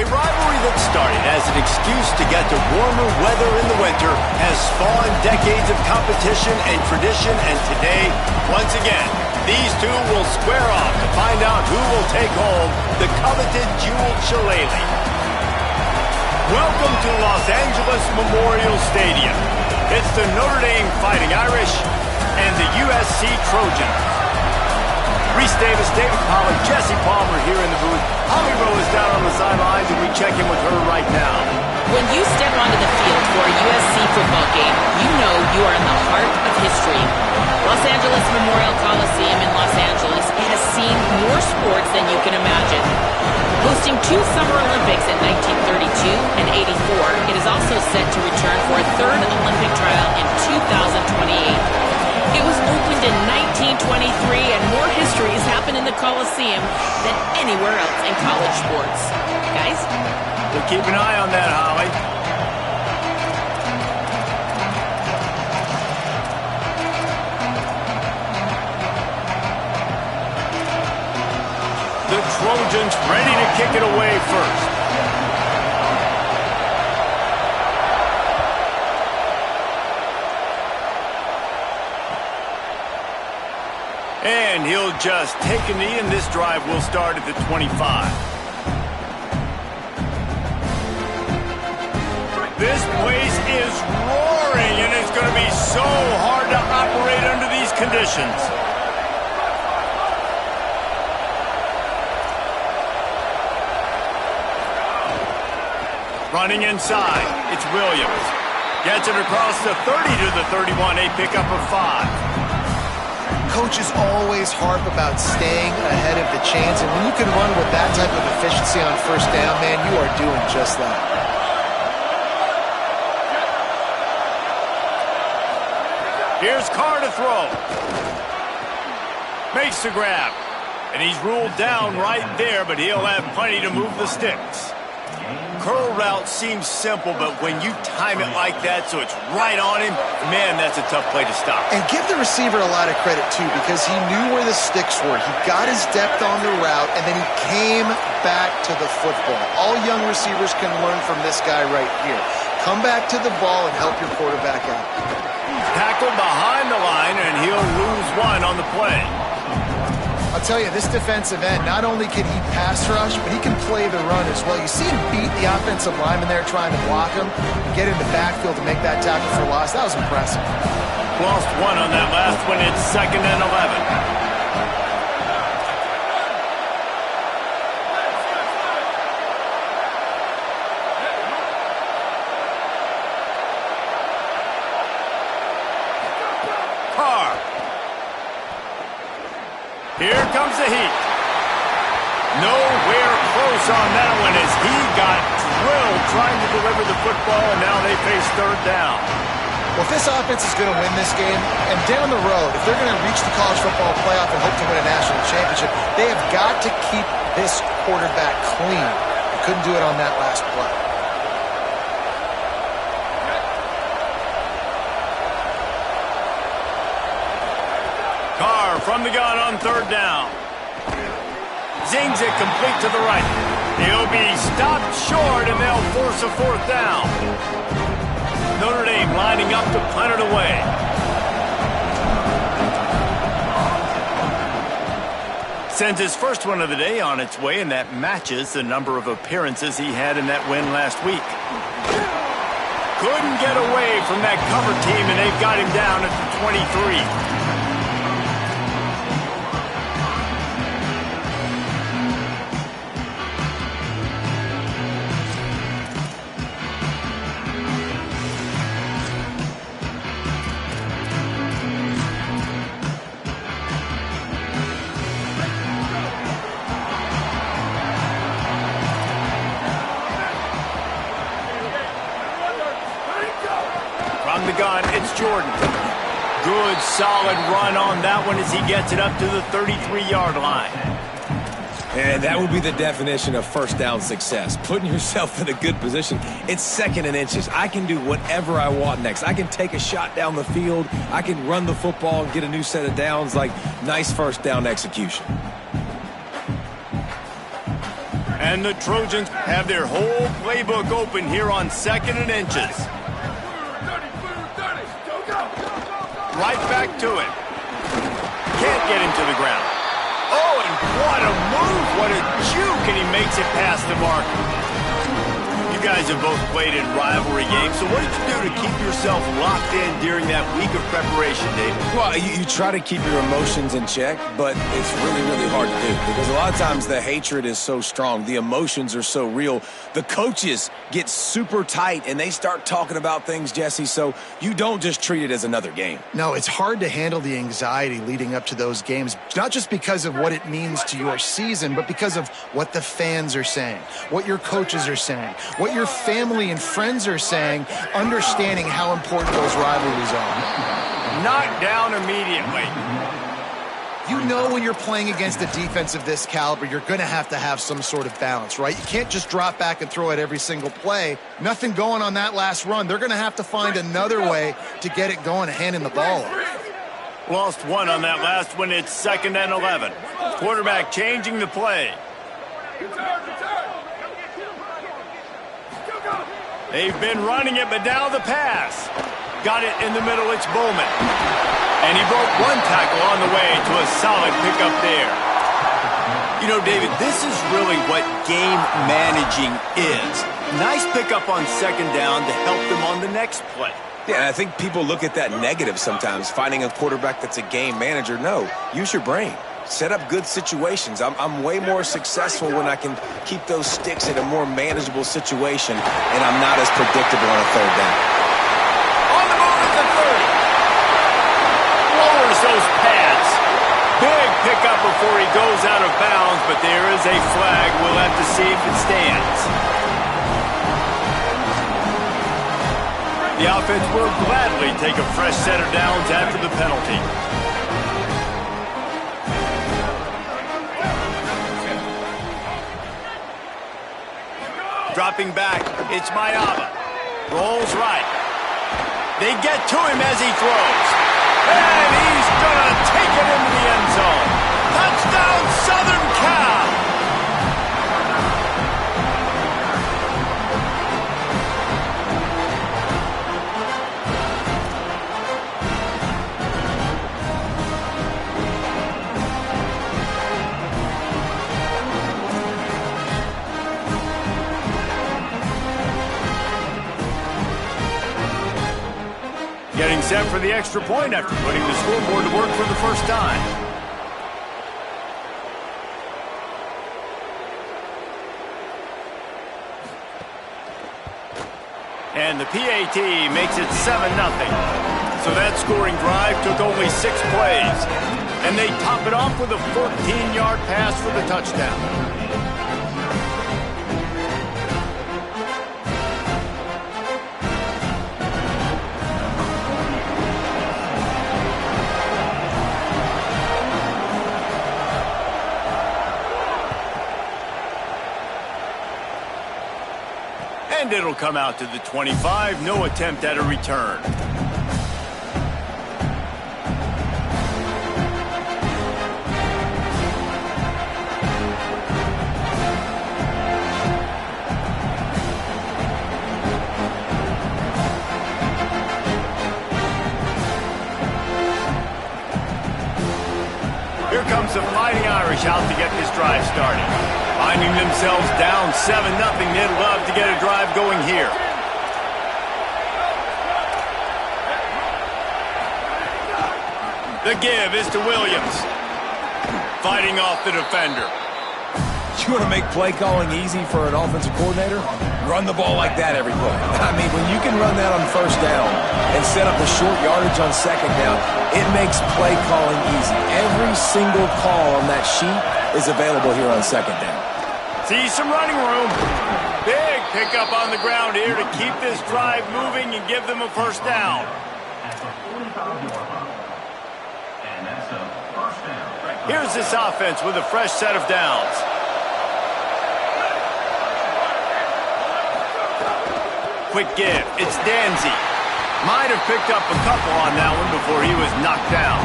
A rivalry that started as an excuse to get to warmer weather in the winter has spawned decades of competition and tradition, and today, once again, these two will square off to find out who will take home the coveted jeweled shillelagh. Welcome to Los Angeles Memorial Stadium. It's the Notre Dame Fighting Irish and the USC Trojans. Reese Davis, David Pollack, Jesse Palmer here in the booth. Holly Rowe is down on the sidelines, and we check in with her right now. When you step onto the field for a USC football game, you know you are in the heart of history. Los Angeles Memorial Coliseum in Los Angeles has seen more sports than you can imagine. Hosting 2 Summer Olympics in 1932 and 84, it is also set to return for a 3rd Olympic trial in 2028. It was opened in 1923, and more history has happened in the Coliseum than anywhere else in college sports. Guys? We'll keep an eye on that, Holly. The Trojans ready to kick it away first. And he'll just take a knee, and this drive will start at the 25. This place is roaring, and it's going to be so hard to operate under these conditions. Running inside, it's Williams. Gets it across the 30 to the 31, a pickup of 5. Coaches always harp about staying ahead of the chains, and when you can run with that type of efficiency on first down, man, you are doing just that. Here's Carr to throw. Makes the grab. And he's ruled down right there, but he'll have plenty to move the sticks. Curl route seems simple, but when you time it like that so it's right on him, man, that's a tough play to stop. And give the receiver a lot of credit, too, because he knew where the sticks were. He got his depth on the route, and then he came back to the football. All young receivers can learn from this guy right here. Come back to the ball and help your quarterback out. Tackled behind the line, and he'll lose 1 on the play. I'll tell you, this defensive end, not only can he pass rush, but he can play the run as well. You see him beat the offensive lineman there trying to block him, get in the backfield to make that tackle for loss. That was impressive. Lost 1 on that last one. It's 2nd and 11. Here comes the heat. Nowhere close on that one as he got drilled trying to deliver the football, and now they face 3rd down. Well, if this offense is going to win this game, and down the road, if they're going to reach the college football playoff and hope to win a national championship, they have got to keep this quarterback clean. They couldn't do it on that last play. From the gun on 3rd down. Zings it complete to the right. He'll be stopped short, and they'll force a 4th down. Notre Dame lining up to punt it away. Sends his first one of the day on its way, and that matches the number of appearances he had in that win last week. Couldn't get away from that cover team, and they've got him down at the 23. From the gun, it's Jordan. Good, solid run on that one as he gets it up to the 33-yard line. And that would be the definition of first down success. Putting yourself in a good position. It's 2nd and inches. I can do whatever I want next. I can take a shot down the field. I can run the football and get a new set of downs. Like, nice first down execution. And the Trojans have their whole playbook open here on 2nd and inches. Right back to it. Can't get him to the ground. Oh, and what a move. What a juke, and he makes it past the marker. You guys have both played in rivalry games, so what did you do to keep yourself locked in during that week of preparation, David? Well, you try to keep your emotions in check, but it's really, really hard to do because a lot of times the hatred is so strong. The emotions are so real. The coaches get super tight, and they start talking about things, Jesse, so you don't just treat it as another game. No, it's hard to handle the anxiety leading up to those games, not just because of what it means to your season, but because of what the fans are saying, what your coaches are saying, what your family and friends are saying, understanding how important those rivalries are. Knocked down immediately. You know when you're playing against a defense of this caliber, you're going to have some sort of balance, right? You can't just drop back and throw it every single play. Nothing going on that last run. They're going to have to find another way to get it going and handing the ball off. Lost one on that last one. It's 2nd and 11. Quarterback changing the play. They've been running it, but now the pass. Got it in the middle. It's Bowman. And he broke one tackle on the way to a solid pickup there. You know, David, this is really what game managing is. Nice pickup on 2nd down to help them on the next play. Yeah, and I think people look at that negative sometimes, finding a quarterback that's a game manager. No, use your brain. Set up good situations. I'm way more successful when I can keep those sticks in a more manageable situation, and I'm not as predictable on a 3rd down. On the move at the 30. Lowers those pads. Big pickup before he goes out of bounds, but there is a flag. We'll have to see if it stands. The offense will gladly take a fresh set of downs after the penalty. Dropping back, it's Mayaba. Rolls right. They get to him as he throws. And he's going to take it into the end zone. Touchdown, Southern Cal! Getting set for the extra point after putting the scoreboard to work for the first time. And the PAT makes it 7-0. So that scoring drive took only 6 plays. And they top it off with a 14-yard pass for the touchdown. And it'll come out to the 25. No attempt at a return. Here comes the Fighting Irish out to get this drive started. Finding themselves down 7-0, they'd love to get a drive going here. The give is to Williams. Fighting off the defender. You want to make play calling easy for an offensive coordinator? Run the ball like that every play. I mean, when you can run that on 1st down and set up a short yardage on 2nd down, it makes play calling easy. Every single call on that sheet is available here on 2nd down. See some running room. Big pickup on the ground here to keep this drive moving and give them a 1st down. Here's this offense with a fresh set of downs. Quick give. It's Danzy. Might have picked up a couple on that one before he was knocked down.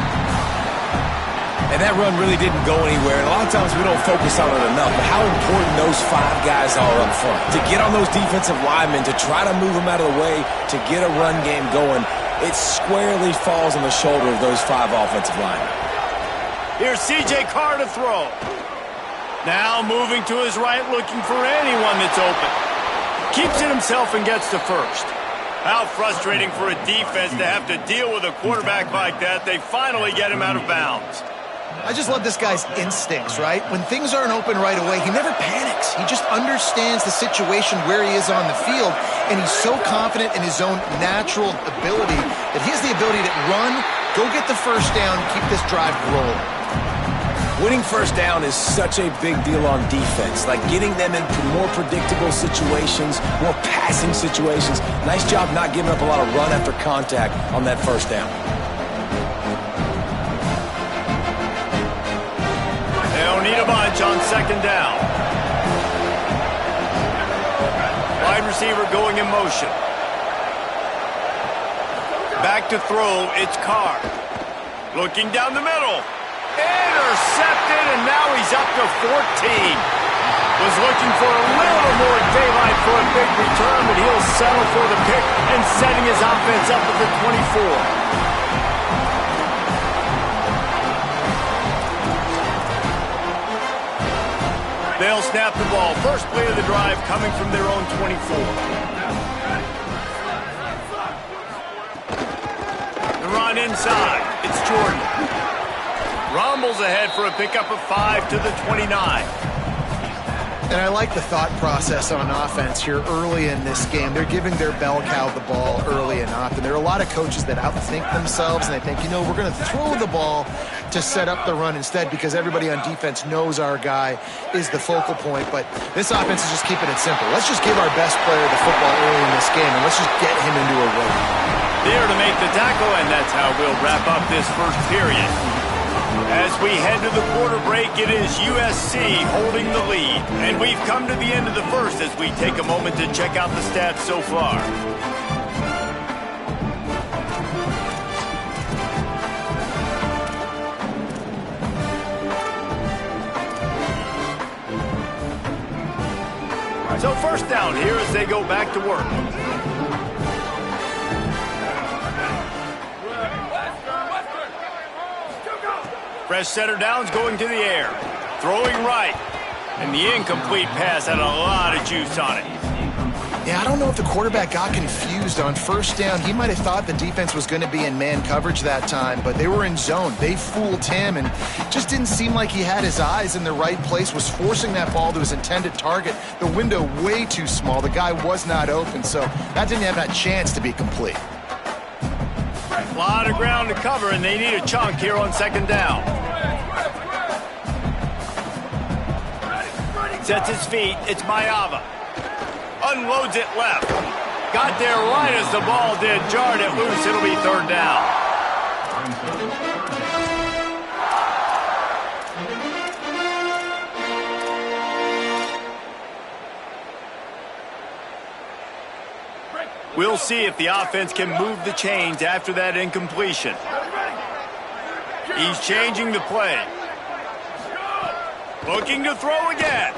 And And that run really didn't go anywhere. And a lot of times we don't focus on it enough, but how important those 5 guys are up front. To get on those defensive linemen, to try to move them out of the way, to get a run game going, it squarely falls on the shoulder of those 5 offensive linemen. Here's C.J. Carr to throw. Now moving to his right, looking for anyone that's open. Keeps it himself and gets to first. How frustrating for a defense to have to deal with a quarterback like that. They finally get him out of bounds. I just love this guy's instincts, right? When things aren't open right away, he never panics. He just understands the situation where he is on the field, and he's so confident in his own natural ability that he has the ability to run, go get the first down, keep this drive rolling. Winning first down is such a big deal on defense, like getting them into more predictable situations, more passing situations. Nice job not giving up a lot of run after contact on that first down. They don't need a bunch on second down. Wide receiver going in motion. Back to throw, it's Carr. Looking down the middle. Intercepted, and now he's up to 14. Was looking for a little more daylight for a big return, but he'll settle for the pick and setting his offense up at the 24. They'll snap the ball. First play of the drive coming from their own 24. The run inside. It's Jordan. Rumbles ahead for a pickup of 5 to the 29. And I like the thought process on offense here early in this game. They're giving their bell cow the ball early and often. There are a lot of coaches that outthink themselves, and they think, you know, we're going to throw the ball to set up the run instead because everybody on defense knows our guy is the focal point. But this offense is just keeping it simple. Let's just give our best player the football early in this game, and let's just get him into a rhythm. There to make the tackle, and that's how we'll wrap up this first period. As we head to the quarter break, it is USC holding the lead. And we've come to the end of the first as we take a moment to check out the stats so far. So first down here as they go back to work. Fresh center downs going to the air. Throwing right. And the incomplete pass had a lot of juice on it. Yeah, I don't know if the quarterback got confused on first down. He might have thought the defense was going to be in man coverage that time, but they were in zone. They fooled him and just didn't seem like he had his eyes in the right place, was forcing that ball to his intended target. The window way too small. The guy was not open, so that didn't have that chance to be complete. A lot of ground to cover, and they need a chunk here on second down. Sets his feet. It's Mayava. Unloads it left. Got there right as the ball did. Jarred it loose. It'll be third down. We'll see if the offense can move the chains after that incompletion. He's changing the play. Looking to throw again.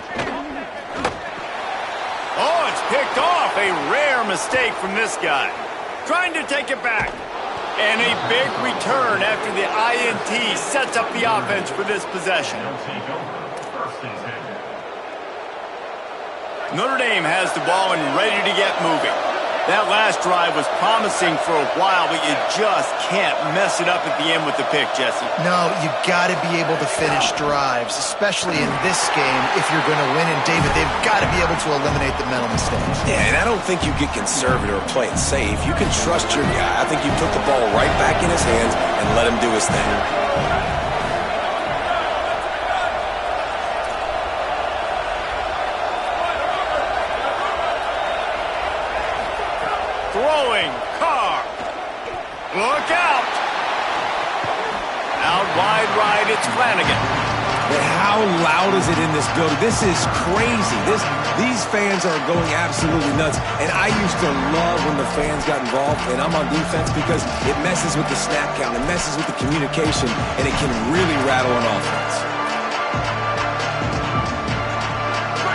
Oh, it's picked off. A rare mistake from this guy. Trying to take it back. And a big return after the INT sets up the offense for this possession. Notre Dame has the ball and ready to get moving. That last drive was promising for a while, but you just can't mess it up at the end with the pick, Jesse. No, you got to be able to finish drives, especially in this game if you're going to win. And, David, they've got to be able to eliminate the mental mistakes. Yeah, and I don't think you get conservative or play it safe. You can trust your guy. I think you put the ball right back in his hands and let him do his thing. Throwing, Carr. Look out. Out wide right, it's Flanagan. But how loud is it in this building? This is crazy. These fans are going absolutely nuts. And I used to love when the fans got involved, and I'm on defense because it messes with the snap count, it messes with the communication, and it can really rattle an offense.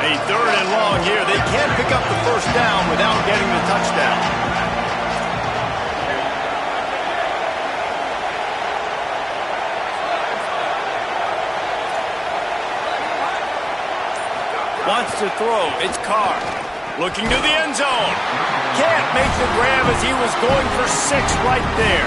A third and long here. They can't pick up the first down without getting the touchdown. Wants to throw. It's Carr. Looking to the end zone. Can't make the grab as he was going for 6 right there.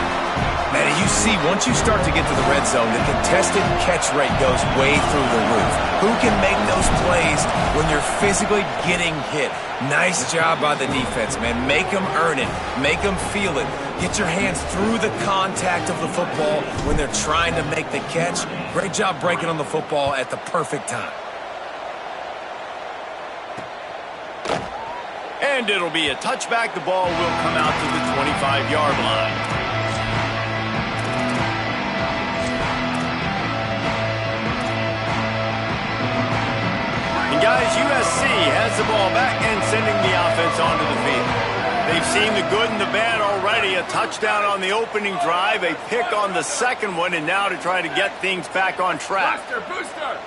Man, you see, once you start to get to the red zone, the contested catch rate goes way through the roof. Who can make those plays when you're physically getting hit? Nice job by the defense, man. Make them earn it. Make them feel it. Get your hands through the contact of the football when they're trying to make the catch. Great job breaking on the football at the perfect time. And it'll be a touchback. The ball will come out to the 25-yard line. And guys, USC has the ball back and sending the offense onto the field. They've seen the good and the bad already. A touchdown on the opening drive, a pick on the second one, and now to try to get things back on track. Booster.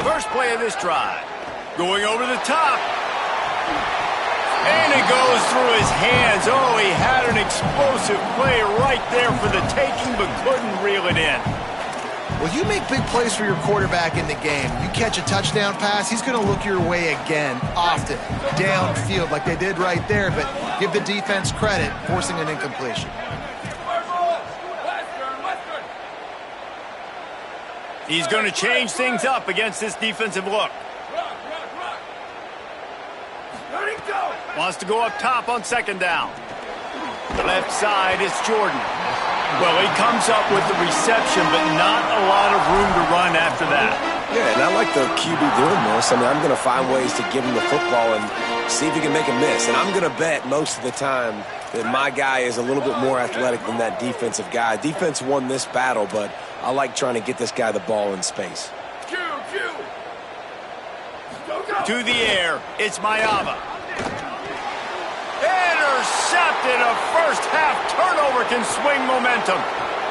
First play of this drive. Going over the top. And it goes through his hands. Oh, he had an explosive play right there for the taking, but couldn't reel it in. Well, you make big plays for your quarterback in the game. You catch a touchdown pass, he's going to look your way again, often, downfield like they did right there, but give the defense credit, forcing an incompletion. He's going to change things up against this defensive look. Wants to go up top on second down. Left side is Jordan. Well, he comes up with the reception, but not a lot of room to run after that. Yeah, and I like the QB doing this. I mean, I'm going to find ways to give him the football and see if he can make a miss. And I'm going to bet most of the time that my guy is a little bit more athletic than that defensive guy. Defense won this battle, but I like trying to get this guy the ball in space. To the air, it's Mayava. Intercepted. A first-half turnover can swing momentum.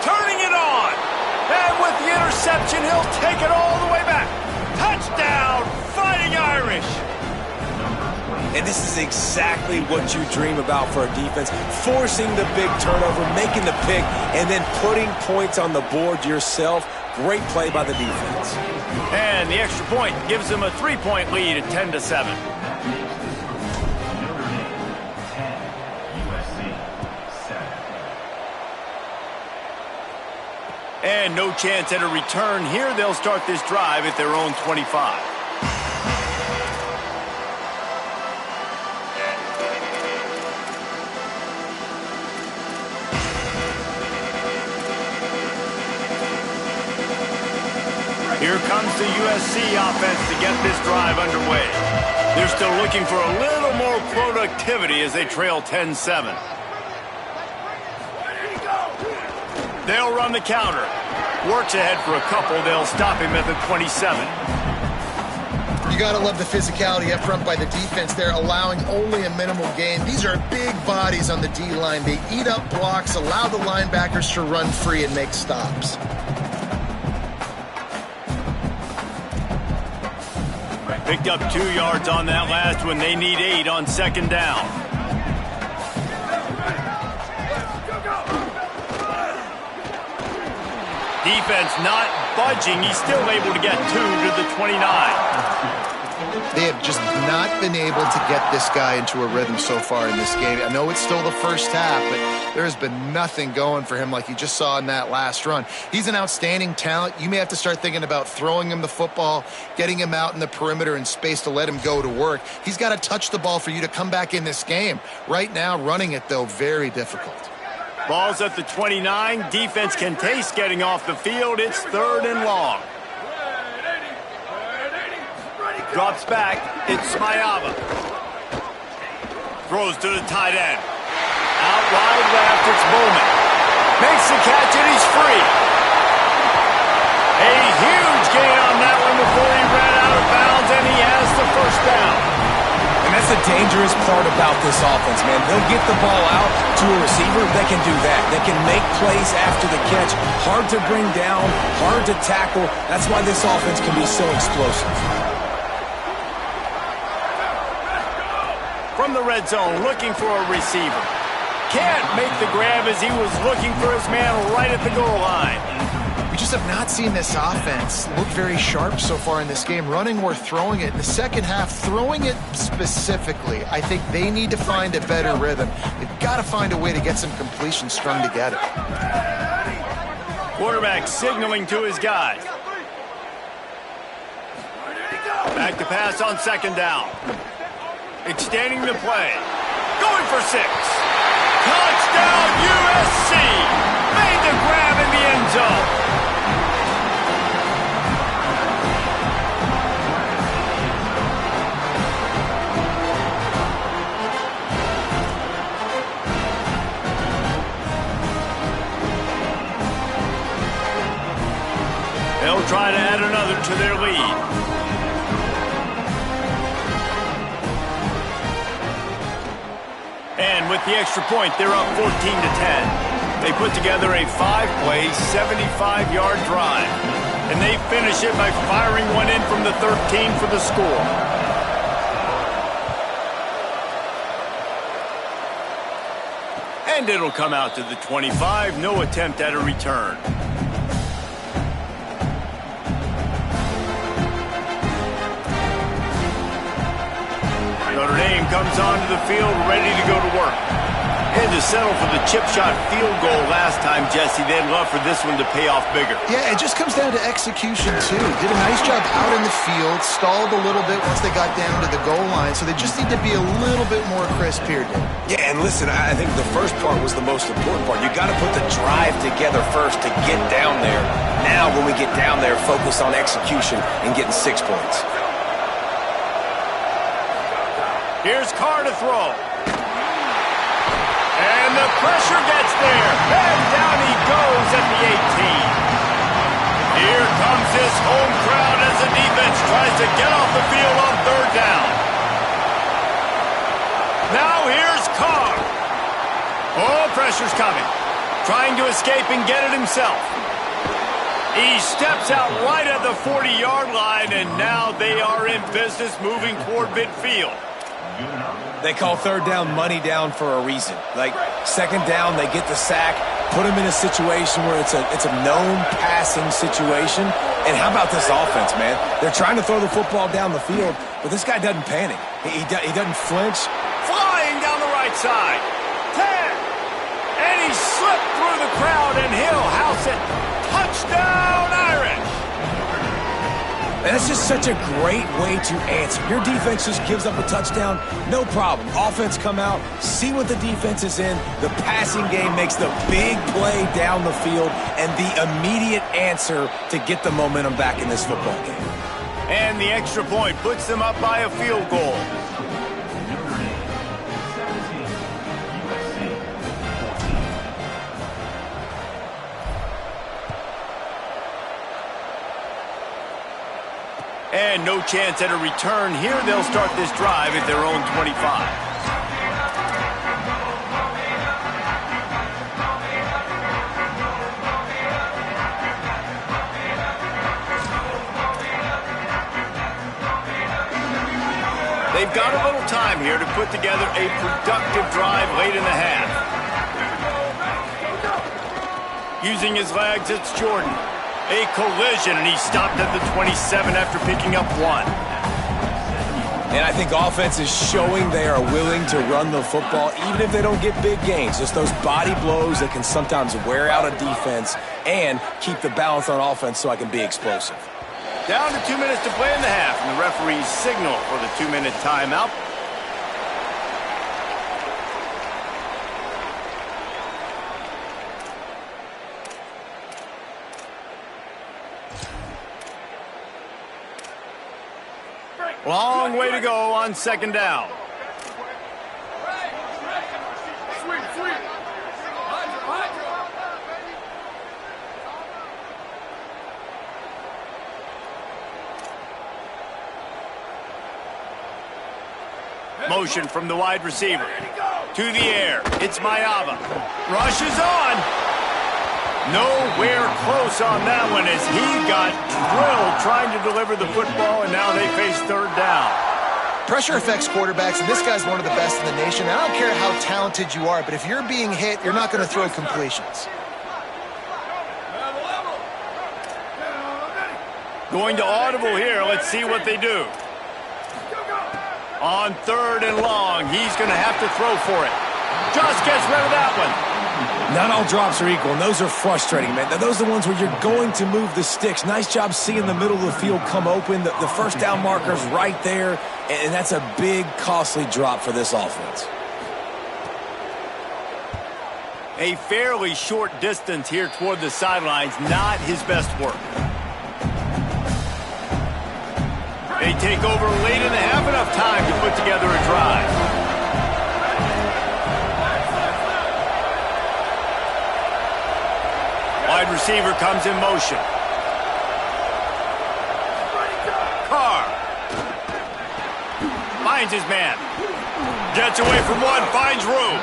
Turning it on. And with the interception, he'll take it all the way back. Touchdown, Fighting Irish. And this is exactly what you dream about for a defense. Forcing the big turnover, making the pick, and then putting points on the board yourself. Great play by the defense. And the extra point gives them a 3-point lead at 10-7. And no chance at a return here. They'll start this drive at their own 25. Here comes the USC offense to get this drive underway. They're still looking for a little more productivity as they trail 10-7. They'll run the counter. Works ahead for a couple. They'll stop him at the 27. You got to love the physicality up front by the defense. They're allowing only a minimal gain. These are big bodies on the D-line. They eat up blocks, allow the linebackers to run free and make stops. Picked up 2 yards on that last one. They need 8 on second down. Defense not budging. He's still able to get 2 to the 29. They have just not been able to get this guy into a rhythm so far in this game. I know it's still the first half, but there has been nothing going for him like you just saw in that last run. He's an outstanding talent. You may have to start thinking about throwing him the football, getting him out in the perimeter in space to let him go to work. He's got to touch the ball for you to come back in this game. Right now, running it, though, very difficult. Ball's at the 29. Defense can taste getting off the field. It's 3rd and long. Drops back. It's Mayava. Throws to the tight end. Out wide left. It's Bowman. Makes the catch and he's free. A huge gain on that one before he ran out of bounds, and he has the first down. And that's the dangerous part about this offense, man. They'll get the ball out to a receiver. They can do that. They can make plays after the catch. Hard to bring down, hard to tackle. That's why this offense can be so explosive. From the red zone, looking for a receiver. Can't make the grab as he was looking for his man right at the goal line. We just have not seen this offense look very sharp so far in this game, running or throwing it. In the second half, throwing it specifically, I think they need to find a better rhythm. They've got to find a way to get some completion strung together. Quarterback signaling to his guy. Back to pass on second down. Extending the play. Going for 6. Touchdown USC! Made the grab in the end zone. They'll try to add another to their lead. And with the extra point, they're up 14-10. They put together a 5-play, 75-yard drive. And they finish it by firing one in from the 13 for the score. And it'll come out to the 25. No attempt at a return. Notre Dame comes onto the field ready to go to work. And to settle for the chip shot field goal last time, Jesse, they'd love for this one to pay off bigger. Yeah, it just comes down to execution, too. Did a nice job out in the field, stalled a little bit once they got down to the goal line, so they just need to be a little bit more crisp here, Dave. Yeah, and listen, I think the first part was the most important part. You got to put the drive together first to get down there. Now, when we get down there, focus on execution and getting 6 points. Here's Carr to throw. And the pressure gets there. And down he goes at the 18. Here comes his home crowd as the defense tries to get off the field on third down. Now here's Carr. Oh, pressure's coming. Trying to escape and get it himself. He steps out right at the 40-yard line, and now they are in business moving toward midfield. They call third down money down for a reason. Like, second down, they get the sack, put them in a situation where it's a known passing situation. And how about this offense, man? They're trying to throw the football down the field, but this guy doesn't panic. He doesn't flinch. Flying down the right side. 10. And he slipped through the crowd, and he'll house it. Touchdown, Irish. And that's just such a great way to answer. Your defense just gives up a touchdown, no problem. Offense come out, see what the defense is in. The passing game makes the big play down the field and the immediate answer to get the momentum back in this football game. And the extra point puts them up by a field goal. And no chance at a return here. They'll start this drive at their own 25. They've got a little time here to put together a productive drive late in the half. Using his legs, it's Jordan. A collision, and he stopped at the 27 after picking up 1. And I think offense is showing they are willing to run the football, even if they don't get big gains. Just those body blows that can sometimes wear out a defense and keep the balance on offense so I can be explosive. Down to 2 minutes to play in the half, and the referees signal for the 2-minute timeout. Long way to go on second down. Motion from the wide receiver. To the air. It's Maeva. Rushes on. Nowhere close on that one as he got drilled trying to deliver the football, and now they face third down. Pressure affects quarterbacks, and this guy's one of the best in the nation. I don't care how talented you are, but if you're being hit, you're not going to throw completions. Going to audible here. Let's see what they do. On third and long, he's going to have to throw for it. Just gets rid of that one. Not all drops are equal, and those are frustrating, man. Those are the ones where you're going to move the sticks. Nice job seeing the middle of the field come open. The first down marker's right there, and that's a big, costly drop for this offense. A fairly short distance here toward the sidelines, not his best work. They take over late in the half, enough time to put together a drive. Wide receiver comes in motion. Carr finds his man. Gets away from one, finds room.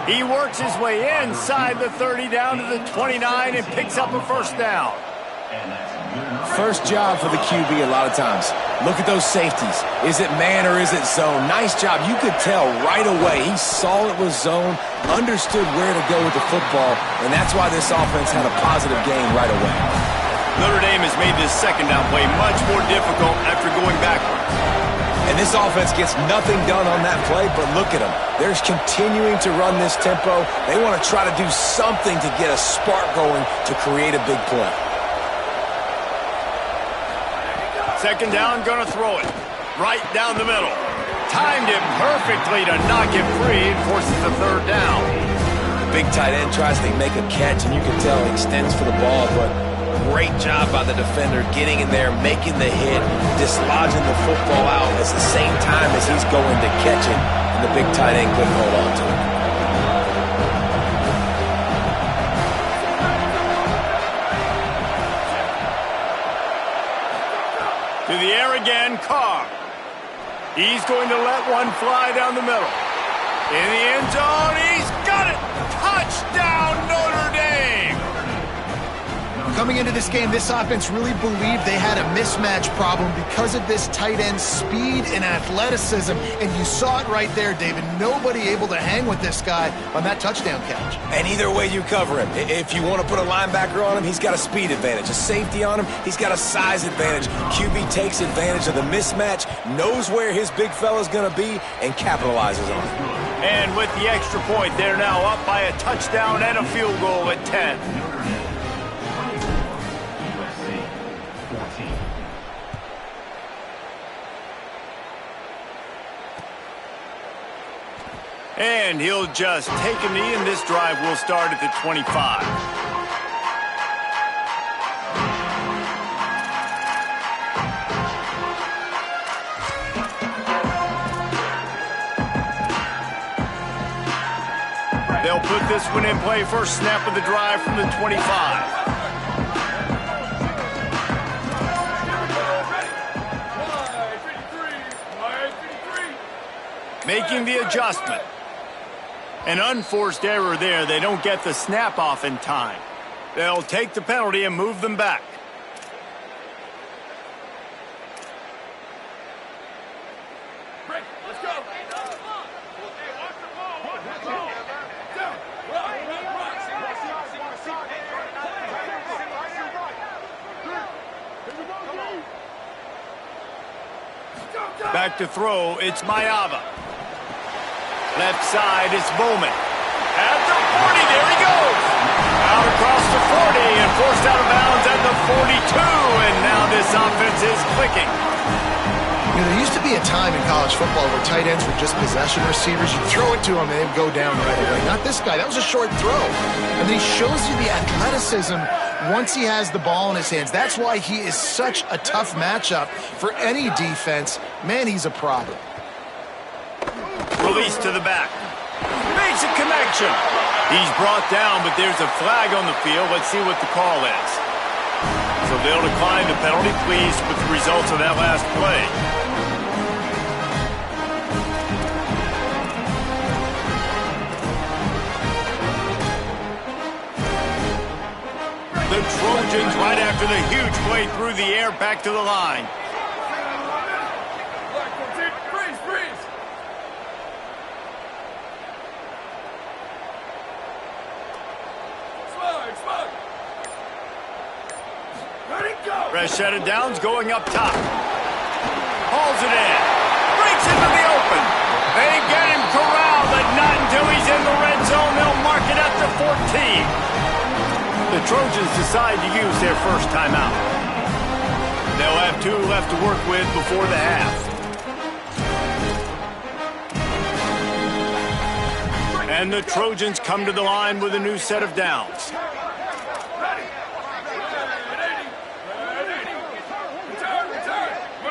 He works his way inside the 30 down to the 29 and picks up a first down. First job for the QB a lot of times. Look at those safeties. Is it man or is it zone? Nice job. You could tell right away. He saw it was zone, understood where to go with the football, and that's why this offense had a positive gain right away. Notre Dame has made this second down play much more difficult after going backwards. And this offense gets nothing done on that play, but look at them. They're continuing to run this tempo. They want to try to do something to get a spark going to create a big play. Second down, gonna throw it. Right down the middle. Timed it perfectly to knock it free and forces the third down. Big tight end tries to make a catch, and you can tell he extends for the ball, but great job by the defender getting in there, making the hit, dislodging the football out at the same time as he's going to catch it, and the big tight end couldn't hold on to it. To the air again, Carr. He's going to let one fly down the middle. In the end zone, he's got it! Touchdown, Notre Dame! Coming into this game, this offense really believed they had a mismatch problem because of this tight end speed and athleticism, and you saw it right there, David. Nobody able to hang with this guy on that touchdown catch. And either way you cover him. If you want to put a linebacker on him, he's got a speed advantage. A safety on him, he's got a size advantage. QB takes advantage of the mismatch, knows where his big fella's going to be, and capitalizes on it. And with the extra point, they're now up by a touchdown and a field goal at 10. And he'll just take a knee, and this drive will start at the 25. They'll put this one in play. First snap of the drive from the 25. Making the adjustment. An unforced error there. They don't get the snap off in time. They'll take the penalty and move them back. Let's go. Back to throw, it's Maeva. Left side, it's Bowman. At the 40, there he goes. Out across the 40 and forced out of bounds at the 42. And now this offense is clicking. You know, there used to be a time in college football where tight ends were just possession receivers. You throw it to them and they'd go down right away. Not this guy. That was a short throw. And then he shows you the athleticism once he has the ball in his hands. That's why he is such a tough matchup for any defense. Man, he's a problem. Release to the back. Makes a connection. He's brought down, but there's a flag on the field. Let's see what the call is. So they'll decline the penalty, pleased with the results of that last play. Trojans right after the huge play through the air back to the line. Fresh set of downs going up top. Hauls it in. Breaks into the open. They get him corralled, but not until he's in the red zone. They'll mark it at the 14. The Trojans decide to use their first timeout. They'll have 2 left to work with before the half. And the Trojans come to the line with a new set of downs.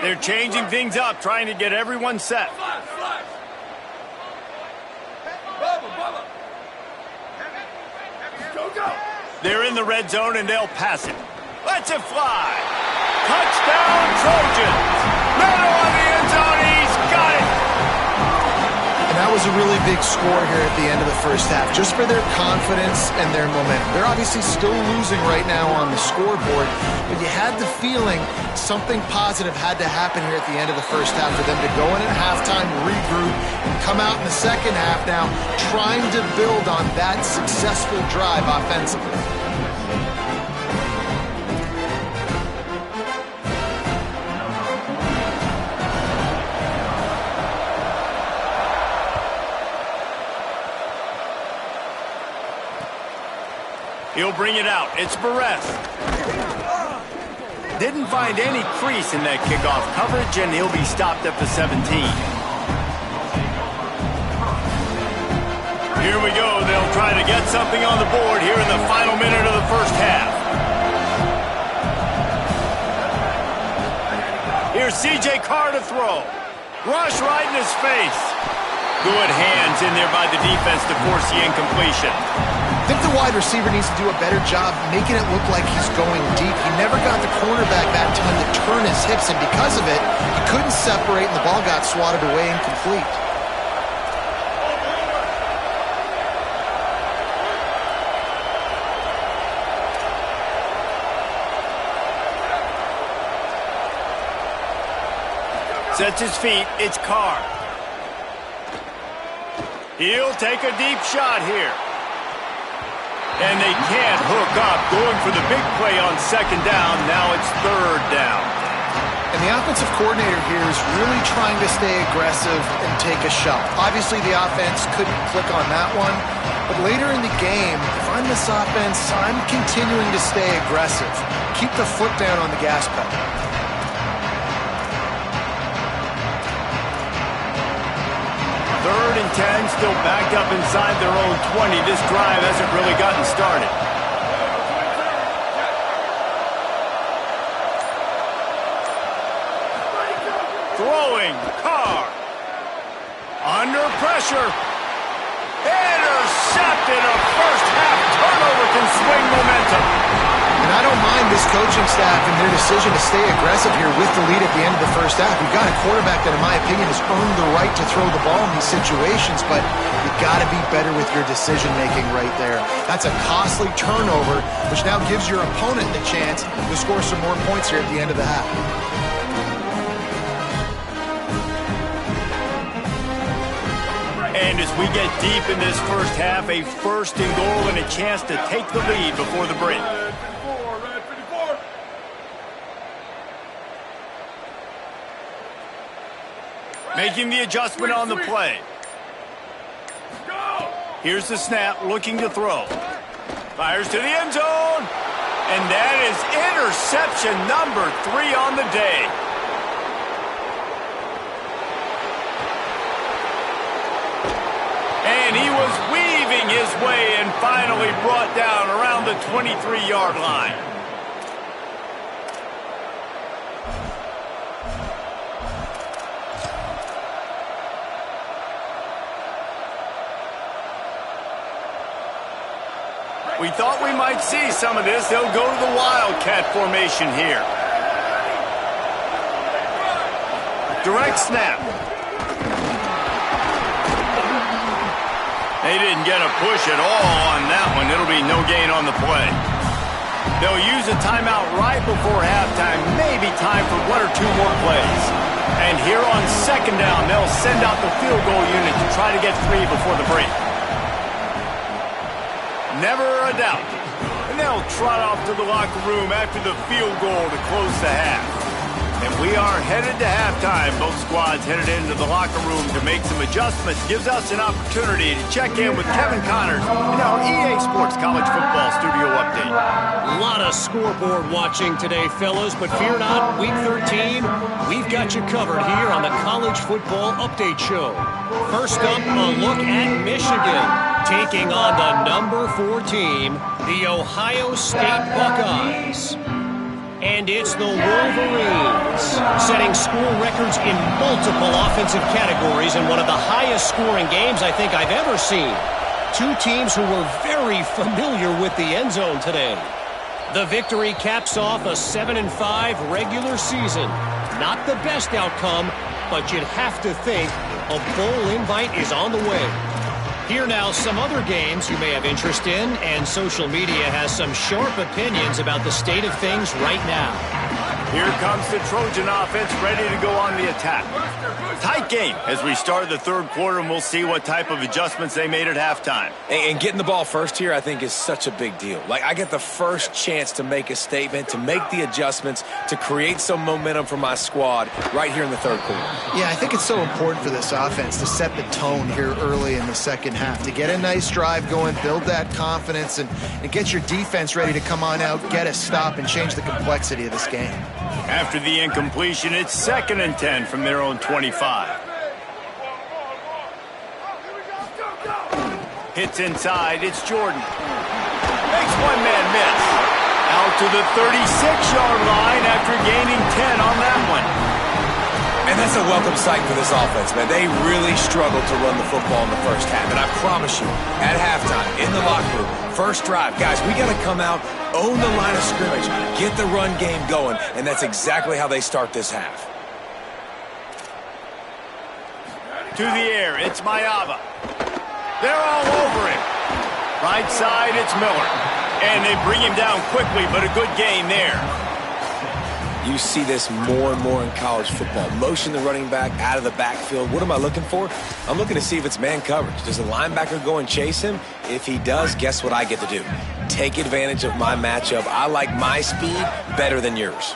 They're changing things up, trying to get everyone set. They're in the red zone, and they'll pass it. Lets it fly. Touchdown, Trojans. Middle of the end zone. He's got it. And that was a really big score here at the end of the first half, just for their confidence and their momentum. They're obviously still losing right now on the scoreboard, but you had the feeling something positive had to happen here at the end of the first half for them to go in at halftime, regroup, and come out in the second half now trying to build on that successful drive offensively. He'll bring it out. It's Barres. Didn't find any crease in that kickoff coverage, and he'll be stopped at the 17. Here we go. They'll try to get something on the board here in the final minute of the first half. Here's C.J. Carr to throw. Rush right in his face. Good hands in there by the defense to force the incompletion. I think the wide receiver needs to do a better job making it look like he's going deep. He never got the cornerback that time to turn his hips, and because of it, he couldn't separate, and the ball got swatted away incomplete. Sets his feet. It's Carr. He'll take a deep shot here. And they can't hook up, going for the big play on second down. Now it's third down. And the offensive coordinator here is really trying to stay aggressive and take a shot. Obviously, the offense couldn't click on that one. But later in the game, if I'm this offense, I'm continuing to stay aggressive. Keep the foot down on the gas pedal. Third and 10, still backed up inside their own 20. This drive hasn't really gotten started. Throwing, Carr. Under pressure. Intercepted. A first half turnover can swing momentum. And I don't mind this coaching staff and their decision to stay aggressive here with the lead at the end of the first half. We've got a quarterback that, in my opinion, has earned the right to throw the ball in these situations, but you've got to be better with your decision-making right there. That's a costly turnover, which now gives your opponent the chance to score some more points here at the end of the half. And as we get deep in this first half, a first and goal and a chance to take the lead before the break. Making the adjustment on the play. Here's the snap, looking to throw. Fires to the end zone. And that is interception number 3 on the day. And he was weaving his way and finally brought down around the 23-yard line. We thought we might see some of this. They'll go to the Wildcat formation here. Direct snap. They didn't get a push at all on that one. It'll be no gain on the play. They'll use a timeout right before halftime, maybe time for 1 or 2 more plays. And here on second down, they'll send out the field goal unit to try to get 3 before the break. Never a doubt. And they'll trot off to the locker room after the field goal to close the half. And we are headed to halftime. Both squads headed into the locker room to make some adjustments. Gives us an opportunity to check in with Kevin Connors in our EA Sports College Football Studio Update. A lot of scoreboard watching today, fellas, but fear not, Week 13, we've got you covered here on the College Football Update Show. First up, a look at Michigan, taking on the number 4 team, the Ohio State Buckeyes. And it's the Wolverines, setting school records in multiple offensive categories in one of the highest scoring games I think I've ever seen. 2 teams who were very familiar with the end zone today. The victory caps off a 7-5 regular season. Not the best outcome, but you'd have to think a bowl invite is on the way. Here now, some other games you may have interest in, and social media has some sharp opinions about the state of things right now. Here comes the Trojan offense ready to go on the attack. Tight game as we start the third quarter, and we'll see what type of adjustments they made at halftime. And getting the ball first here, I think, is such a big deal. Like, I get the first chance to make a statement, to make the adjustments, to create some momentum for my squad right here in the third quarter. Yeah, I think it's so important for this offense to set the tone here early in the second half, to get a nice drive going, build that confidence, and get your defense ready to come on out, get a stop, and change the complexity of this game. After the incompletion, it's 2nd and 10 from their own 25. Hits inside, it's Jordan. Makes one man miss. Out to the 36-yard line after gaining 10 on that one. And that's a welcome sight for this offense, man. They really struggled to run the football in the first half. And I promise you, at halftime, in the locker room, first drive, guys, we got to come out, own the line of scrimmage, get the run game going, and that's exactly how they start this half. To the air, it's Mayava. They're all over him. Right side, it's Miller. And they bring him down quickly, but a good gain there. You see this more and more in college football. Motion the running back out of the backfield. What am I looking for? I'm looking to see if it's man coverage. Does the linebacker go and chase him? If he does, guess what I get to do? Take advantage of my matchup. I like my speed better than yours.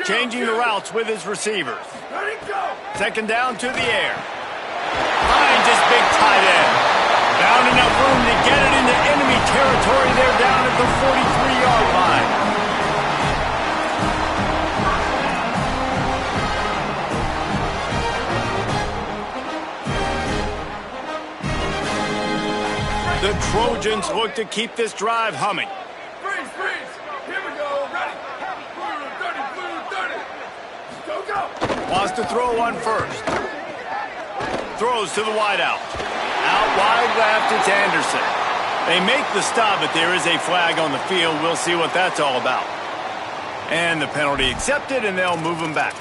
Changing the routes with his receivers. Second down to the air. Finds his big tight end. Found enough room to get it into enemy territory. They're down at the 43-yard line. The Trojans look to keep this drive humming. Freeze, freeze. Here we go. Ready. Blue 30, blue 30. Go, go. Wants to throw one first. Throws to the wideout. Out wide left, it's Anderson. They make the stop, but there is a flag on the field. We'll see what that's all about. And the penalty accepted, and they'll move him back.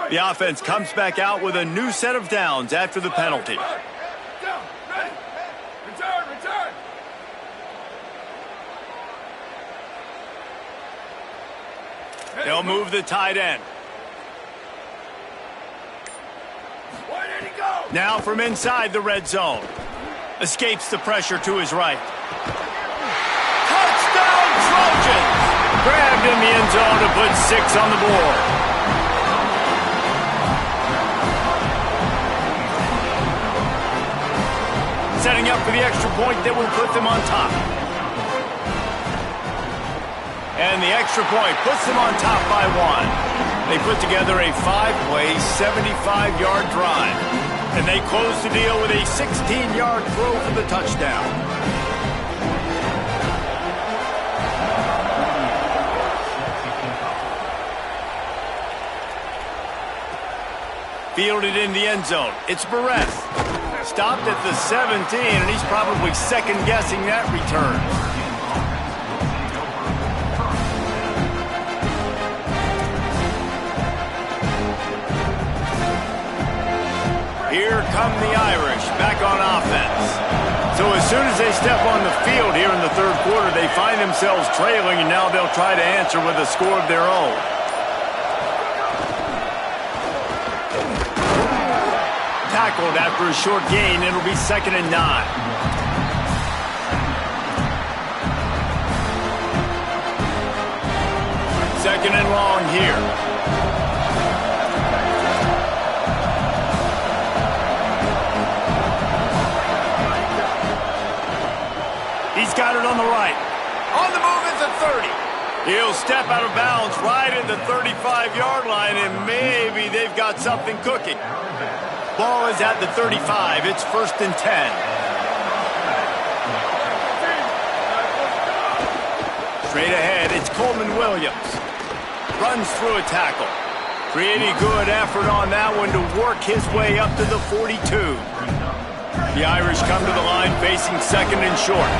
The offense comes back out with a new set of downs after the penalty. Down, ready. Return, return. They'll move the tight end. Where did he go? Now from inside the red zone. Escapes the pressure to his right. Touchdown Trojans! Grabbed in the end zone to put 6 on the board. Setting up for the extra point that will put them on top. And the extra point puts them on top by 1. They put together a 5-play, 75-yard drive. And they close the deal with a 16-yard throw for the touchdown. Fielded in the end zone. It's Barrett. Stopped at the 17, and he's probably second-guessing that return. Here come the Irish back on offense. So as soon as they step on the field here in the third quarter, they find themselves trailing, and now they'll try to answer with a score of their own. Tackled after a short gain. It'll be 2nd and 9. Second and long here. He's got it on the right. On the move at the 30. He'll step out of bounds right at the 35-yard line, and maybe they've got something cooking. Ball is at the 35. It's 1st and 10. Straight ahead, it's Coleman Williams. Runs through a tackle. Pretty good effort on that one to work his way up to the 42. The Irish come to the line facing 2nd and short.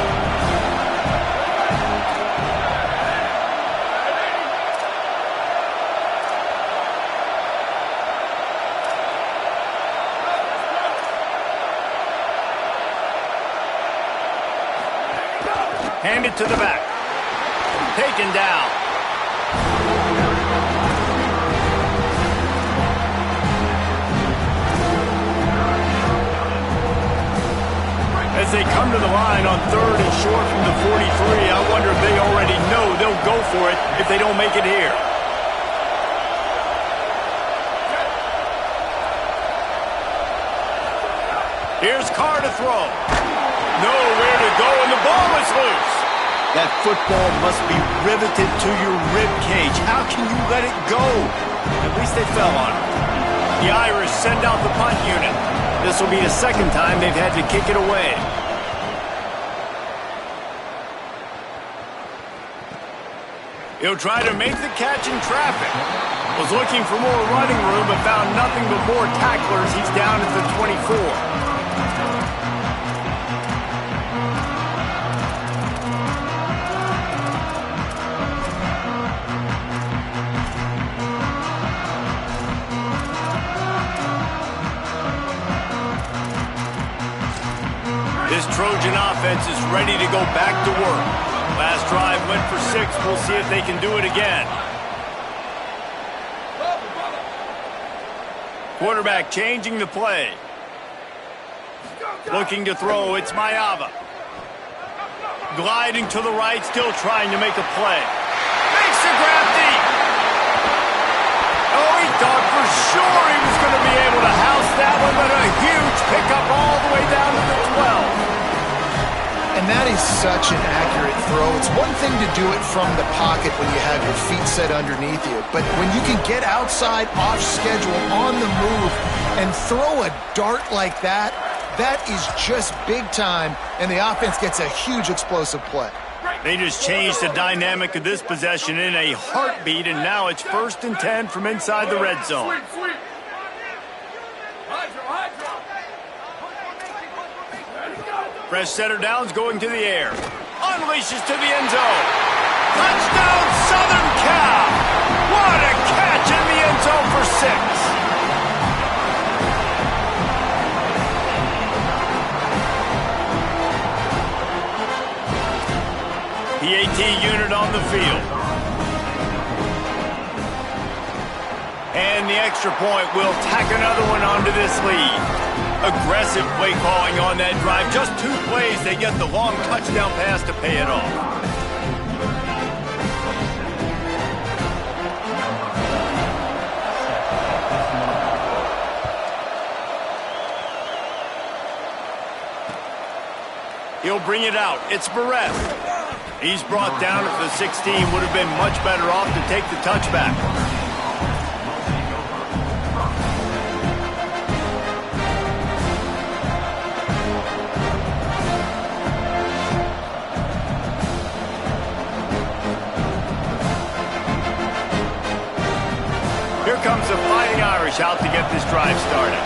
Handed to the back. Taken down. As they come to the line on 3rd and short from the 43, I wonder if they already know they'll go for it if they don't make it here. Here's Carr to throw. Nowhere to go, and the ball is loose. That football must be riveted to your rib cage. How can you let it go? At least they fell on it. The Irish send out the punt unit. This will be the 2nd time they've had to kick it away. He'll try to make the catch in traffic. Was looking for more running room, but found nothing but more tacklers. He's down at the 24. This Trojan offense is ready to go back to work. Last drive went for 6. We'll see if they can do it again. Quarterback changing the play. Looking to throw. It's Mayava. Gliding to the right, still trying to make a play. Makes the grab deep. Oh, he thought for sure he was going to be able to house that one, but a huge pickup all the way down to the 12. And that is such an accurate throw. It's one thing to do it from the pocket when you have your feet set underneath you, but when you can get outside, off schedule, on the move, and throw a dart like that, that is just big time, and the offense gets a huge explosive play. They just changed the dynamic of this possession in a heartbeat, and now it's 1st and 10 from inside the red zone. Sweet. Fresh setter downs going to the air. Unleashes to the end zone. Touchdown, Southern Cal! What a catch in the end zone for 6. PAT unit on the field. And the extra point will tack another one onto this lead. Aggressive play calling on that drive. Just 2 plays, they get the long touchdown pass to pay it off. He'll bring it out. It's Barrett. He's brought down at the 16. Would have been much better off to take the touchback. Here comes the Fighting Irish out to get this drive started.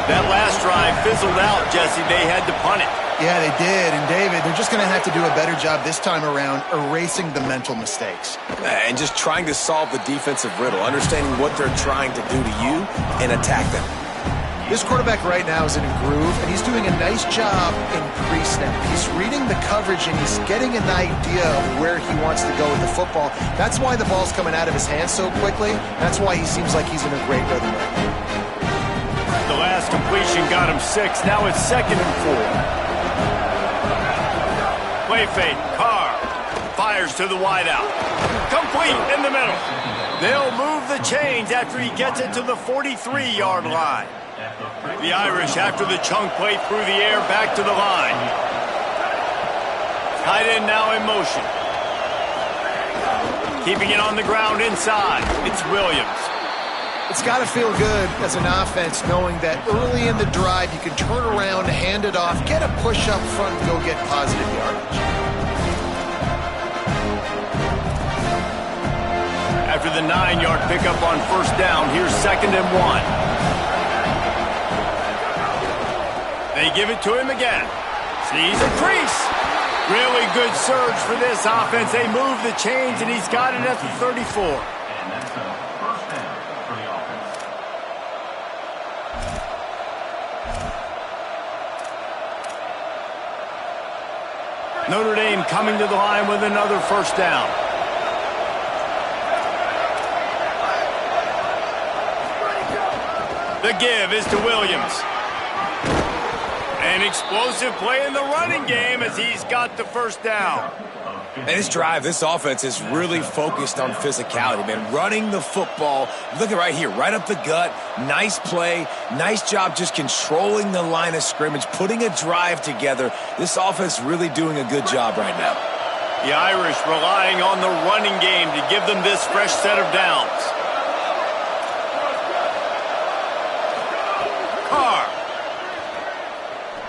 That last drive fizzled out, Jesse. They had to punt it. Yeah, they did. And, David, they're just going to have to do a better job this time around erasing the mental mistakes. And just trying to solve the defensive riddle, understanding what they're trying to do to you and attack them. This quarterback right now is in a groove, and he's doing a nice job in pre-snap. He's reading the coverage, and he's getting an idea of where he wants to go with the football. That's why the ball's coming out of his hands so quickly. That's why he seems like he's in a great rhythm right now. The last completion got him 6. Now it's 2nd and 4. Play fake. Carr fires to the wideout. Complete in the middle. They'll move the chains after he gets it to the 43-yard line. The Irish, after the chunk play through the air, back to the line. Tight end now in motion. Keeping it on the ground inside. It's Williams. It's got to feel good as an offense knowing that early in the drive you can turn around, hand it off, get a push up front, and go get positive yardage. After the 9-yard pickup on 1st down, here's 2nd and 1. They give it to him again. Sees a crease. Really good surge for this offense. They move the chains, and he's got it at the 34. Notre Dame coming to the line with another 1st down. The give is to Williams. An explosive play in the running game as he's got the 1st down. And this drive, this offense is really focused on physicality, man. Running the football. Look at right here, right up the gut. Nice play. Nice job just controlling the line of scrimmage, putting a drive together. This offense really doing a good job right now. The Irish relying on the running game to give them this fresh set of downs. Carr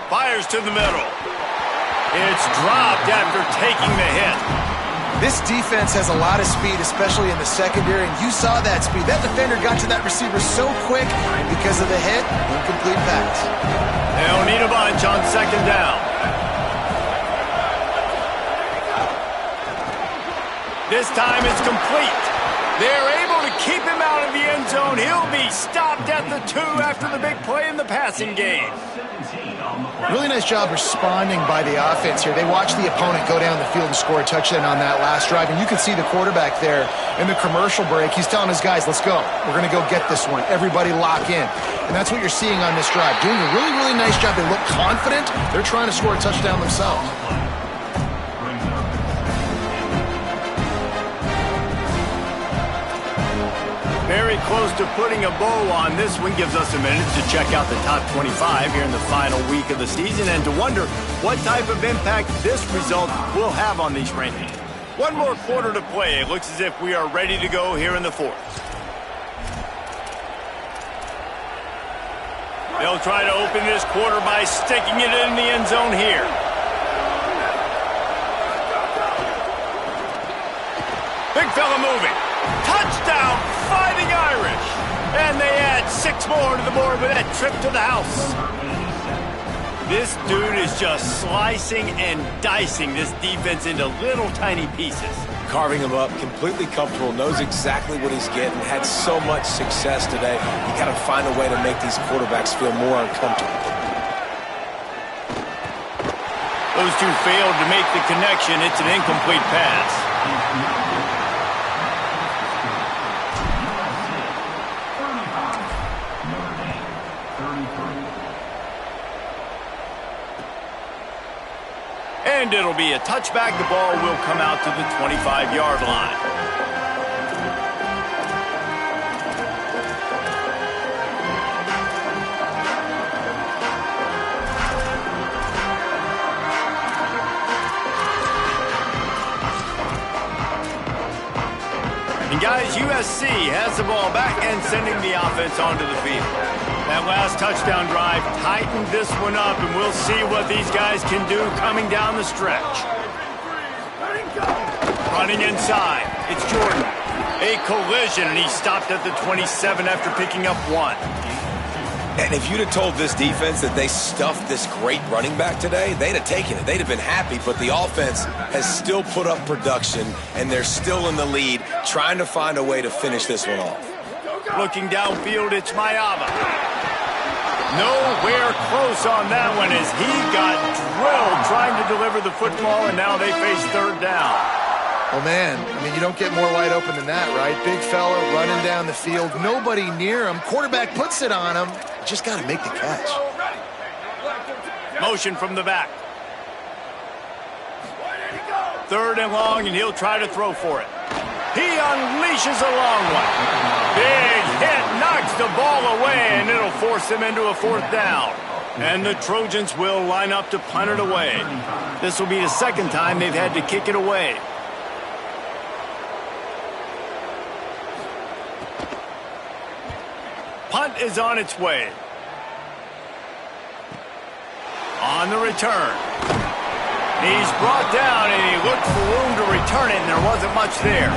fires to the middle. It's dropped after taking the hit. This defense has a lot of speed, especially in the secondary, and you saw that speed. That defender got to that receiver so quick, and because of the hit, incomplete pass. They'll need a bunch on 2nd down. This time it's complete. They're able to keep him out of the end zone. He'll be stopped at the 2 after the big play in the passing game. Really nice job responding by the offense here. They watched the opponent go down the field and score a touchdown on that last drive. And you can see the quarterback there in the commercial break. He's telling his guys, let's go. We're going to go get this one. Everybody lock in. And that's what you're seeing on this drive. Doing a really, really nice job. They look confident. They're trying to score a touchdown themselves. Very close to putting a bow on this one. Gives us a minute to check out the top 25 here in the final week of the season and to wonder what type of impact this result will have on these rankings. One more quarter to play. It looks as if we are ready to go here in the 4th. They'll try to open this quarter by sticking it in the end zone here. Big fella moving. Touchdown, Fighting Irish. And they add 6 more to the board with that trip to the house. This dude is just slicing and dicing this defense into little tiny pieces. Carving him up, completely comfortable, knows exactly what he's getting, had so much success today. You got to find a way to make these quarterbacks feel more uncomfortable. Those two failed to make the connection. It's an incomplete pass. And it'll be a touchback. The ball will come out to the 25-yard line. And guys, USC has the ball back and sending the offense onto the field. That last touchdown drive tightened this one up, and we'll see what these guys can do coming down the stretch. Running inside, it's Jordan. A collision, and he stopped at the 27 after picking up 1. And if you'd have told this defense that they stuffed this great running back today, they'd have taken it. They'd have been happy, but the offense has still put up production, and they're still in the lead, trying to find a way to finish this one off. Looking downfield, it's Mayava. Nowhere close on that one as he got drilled trying to deliver the football, and now they face third down. Oh, man, I mean, you don't get more wide open than that, right? Big fella running down the field, nobody near him. Quarterback puts it on him. Just got to make the catch. Motion from the back. Third and long, and he'll try to throw for it. He unleashes a long one. Big hit, knocks the ball away, and it'll force him into a fourth down. And the Trojans will line up to punt it away. This will be the second time they've had to kick it away. Punt is on its way. On the return. He's brought down, and he looked for room to return it, and there wasn't much there.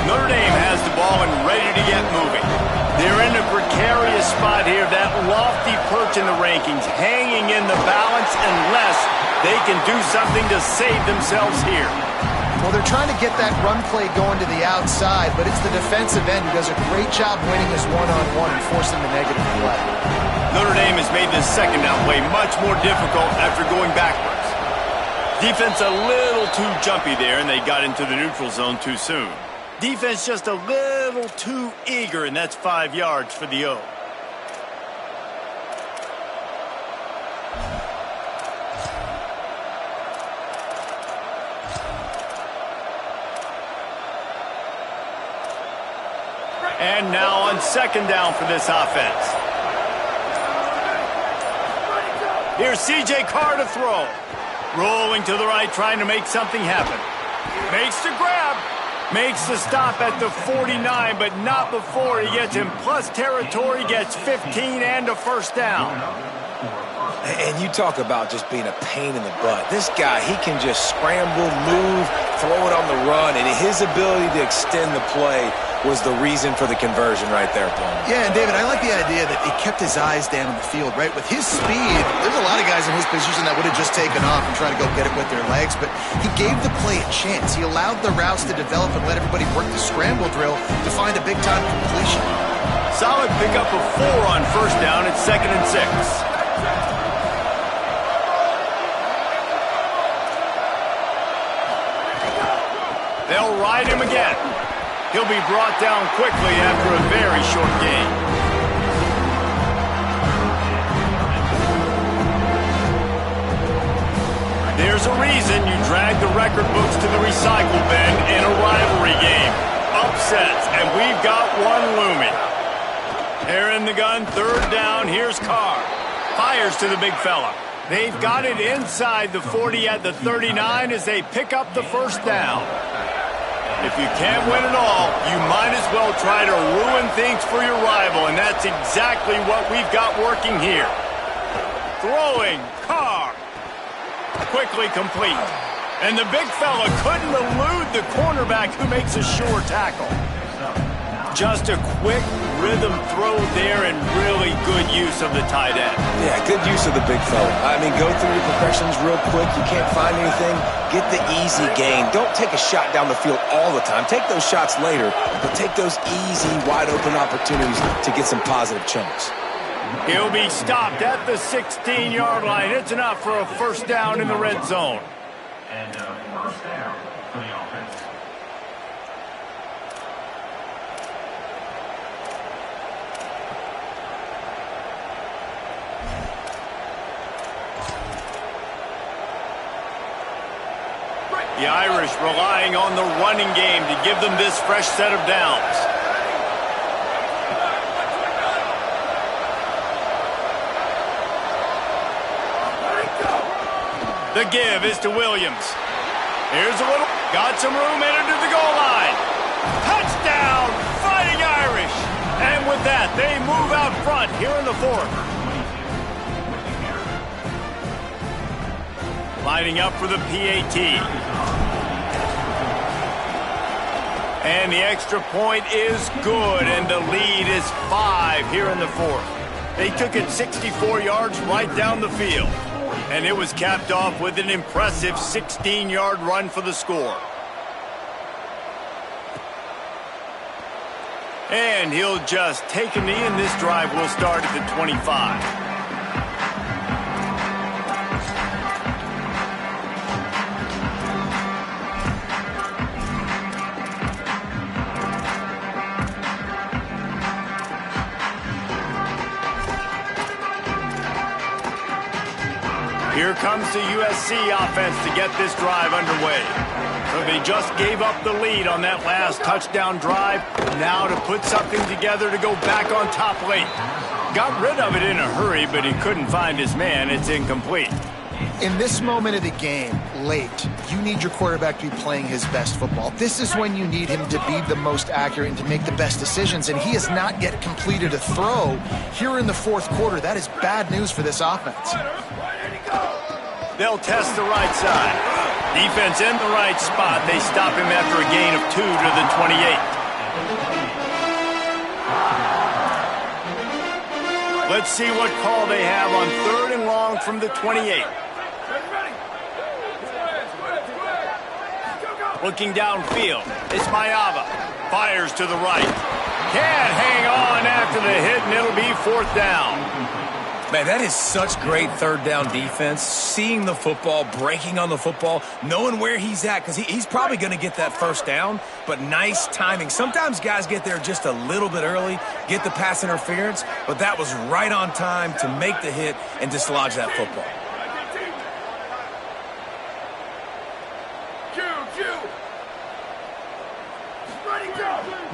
Notre Dame has the ball and ready to get moving. They're in a precarious spot here, that lofty perch in the rankings, hanging in the balance unless they can do something to save themselves here. Well, they're trying to get that run play going to the outside, but it's the defensive end who does a great job winning this one-on-one and forcing the negative play. Notre Dame has made this second down play much more difficult after going backwards. Defense a little too jumpy there, and they got into the neutral zone too soon. Defense just a little too eager, and that's 5 yards for the O. And now on second down for this offense. Here's C.J. Carr to throw. Rolling to the right, trying to make something happen. Makes the grab. Makes the stop at the 49, but not before he gets in plus territory, gets 15 and a first down. And you talk about just being a pain in the butt. This guy, he can just scramble, move, throw it on the run, and his ability to extend the play was the reason for the conversion right there, Paul. Yeah, and David, I like the idea that he kept his eyes down on the field, right? With his speed, there's a lot of guys in his position that would have just taken off and tried to go get it with their legs, but he gave the play a chance. He allowed the routes to develop and let everybody work the scramble drill to find a big-time completion. Solid pickup of 4 on first down. It's 2nd and 6. They'll ride him again. He'll be brought down quickly after a very short game. There's a reason you drag the record books to the recycle bin in a rivalry game. Upsets, and we've got one looming. They're in the gun, third down. Here's Carr. Fires to the big fella. They've got it inside the 40 at the 39 as they pick up the first down. If you can't win it all, you might as well try to ruin things for your rival, and that's exactly what we've got working here. Throwing, Carr. Quickly complete. And the big fella couldn't elude the cornerback who makes a sure tackle. Just a quick rhythm throw there and really good use of the tight end. Yeah, good use of the big fella. I mean, go through your progressions real quick. You can't find anything. Get the easy gain. Don't take a shot down the field all the time. Take those shots later, but take those easy, wide-open opportunities to get some positive chunks. He'll be stopped at the 16-yard line. It's enough for a first down in the red zone. And first down for the offense. The Irish relying on the running game to give them this fresh set of downs. The give is to Williams. Here's a little, got some room, entered to the goal line. Touchdown, Fighting Irish. And with that, they move out front here in the fourth. Lining up for the PAT. And the extra point is good, and the lead is 5 here in the fourth. They took it 64 yards right down the field. And it was capped off with an impressive 16-yard run for the score. And he'll just take a knee, and this drive will start at the 25. Here comes the USC offense to get this drive underway. So they just gave up the lead on that last touchdown drive. Now to put something together to go back on top late. Got rid of it in a hurry, but he couldn't find his man. It's incomplete. In this moment of the game, late, you need your quarterback to be playing his best football. This is when you need him to be the most accurate and to make the best decisions, and he has not yet completed a throw here in the fourth quarter. That is bad news for this offense. They'll test the right side. Defense in the right spot. They stop him after a gain of 2 to the 28. Let's see what call they have on 3rd and long from the 28. Looking downfield, it's Mayava. Fires to the right. Can't hang on after the hit, and it'll be 4th down. Man, that is such great 3rd down defense. Seeing the football, breaking on the football, knowing where he's at, because he's probably going to get that 1st down, but nice timing. Sometimes guys get there just a little bit early, get the pass interference, but that was right on time to make the hit and dislodge that football.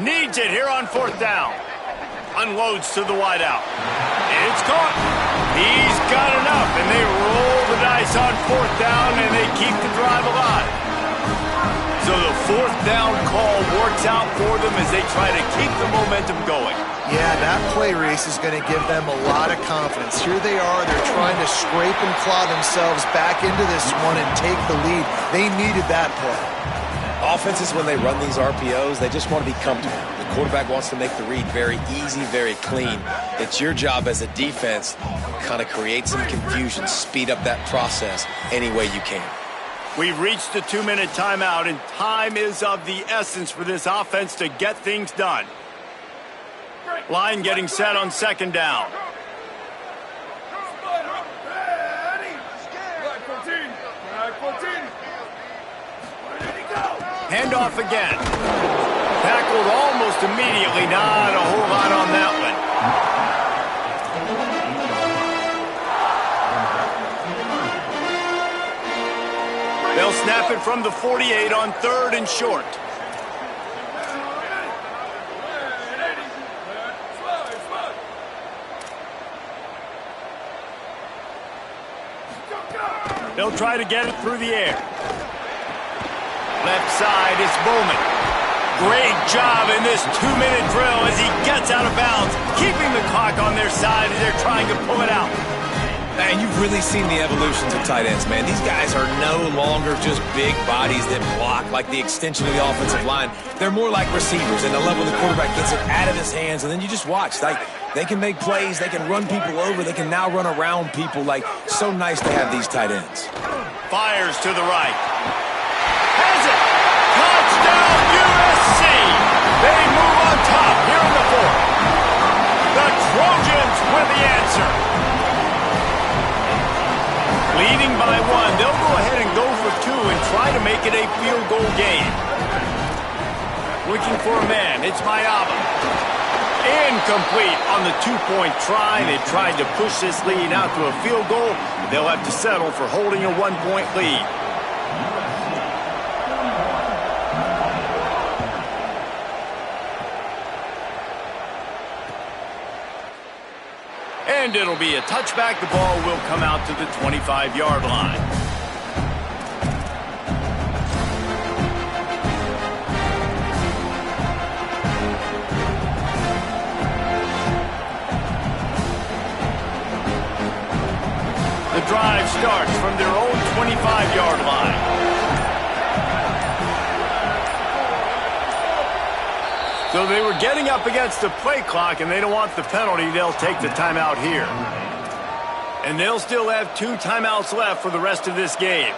Needs it here on 4th down. Unloads to the wideout. It's caught. He's got enough, and they roll the dice on 4th down, and they keep the drive alive. So the 4th down call works out for them as they try to keep the momentum going. Yeah, that play race is going to give them a lot of confidence. Here they are. They're trying to scrape and claw themselves back into this one and take the lead. They needed that play. Offenses, when they run these RPOs, they just want to be comfortable. The quarterback wants to make the read very easy, very clean. It's your job as a defense to kind of create some confusion, speed up that process any way you can. We've reached the 2-minute timeout, and time is of the essence for this offense to get things done. Line getting set on 2nd down. Handoff again. Tackled almost immediately. Not a whole lot on that one. They'll snap it from the 48 on 3rd and short. They'll try to get it through the air. Left side, it's Bowman. Great job in this 2-minute drill as he gets out of bounds, keeping the clock on their side as they're trying to pull it out. And you've really seen the evolutions of tight ends, man. These guys are no longer just big bodies that block like the extension of the offensive line. They're more like receivers, and the level the quarterback gets it out of his hands, and then you just watch. Like, they can make plays, they can run people over, they can now run around people. Like, so nice to have these tight ends. Fires to the right. Has it! Touchdown USC! They move on top here in the 4th. The Trojans with the answer. Leading by 1, they'll go ahead and go for 2 and try to make it a field goal game. Looking for a man, it's Mayava. Incomplete on the 2-point try. They tried to push this lead out to a field goal. They'll have to settle for holding a 1-point lead. And it'll be a touchback. The ball will come out to the 25-yard line. The drive starts from their own 25-yard line. So they were getting up against the play clock, and they don't want the penalty. They'll take the timeout here. And they'll still have 2 timeouts left for the rest of this game.